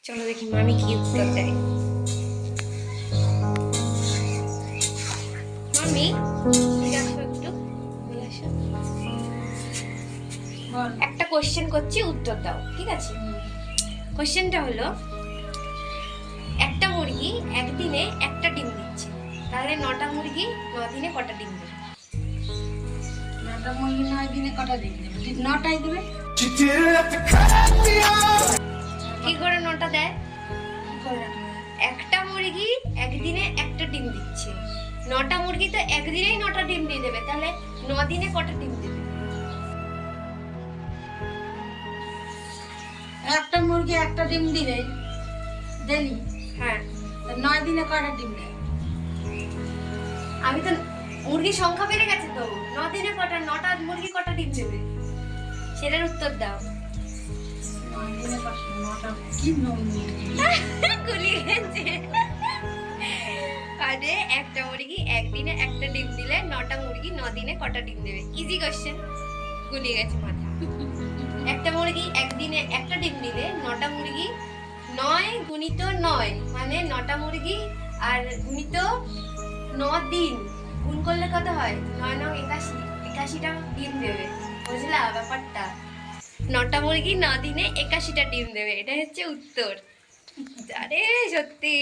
চলো দেখি মামি কি উত্তর দেয়। মামি এদিকে আসো একটু, এদিকে আসো। একটা কোশ্চেন করছি, উত্তর দাও, ঠিক আছে? কোশ্চেনটা হলো, একটা মুরগি একদিনে একটা ডিম দিচ্ছে, তাহলে 9টা মুরগি 9 দিনে কটা ডিম দেবে? 9টা মুরগি 9 দিনে কটা ডিম দেবে? 9টাই দেবে। কি করে 9টা দেয়? কি করে রাখবে? একটা মুরগি একদিনে একটা ডিম দিচ্ছে, 9টা মুরগি তো একদিনেই 9টা ডিম দিয়ে দেবে, তাহলে 9 দিনে কটা ডিম দেবে? একটা মুরগি একটা ডিম দিলে ডেলি, হ্যাঁ, 9 দিনে কয়টা ডিম দেয়? আমি তো মুরগির সংখ্যা বেড়ে গেছে তো, 9 দিনে কটা, 9টা মুরগি কটা ডিম দেবে সেটার উত্তর দাও। 9 দিনে কটা? 9টা কি মুরগি? গুলিয়ে গেছে। আরে একটা মুরগি একদিনে একটা ডিম দিলে 9টা মুরগি 9 দিনে কটা ডিম দেবে? ইজি কোশ্চেন, গুলিয়ে গেছে মাথা। একটা মুরগি একদিনে একটা ডিম দিলে 9টা মুরগি, 9 গুণিত 9 মানে 9টা মুরগি, আর গুণিত 9 দিন, গুণ করলে কত হয়? 9 9 81, 81টা ডিম দেবে। বুঝলা ব্যাপারটা? 9টা মুরগি 9 দিনে 81টা ডিম দেবে, এটা হচ্ছে উত্তর। আরে সত্যি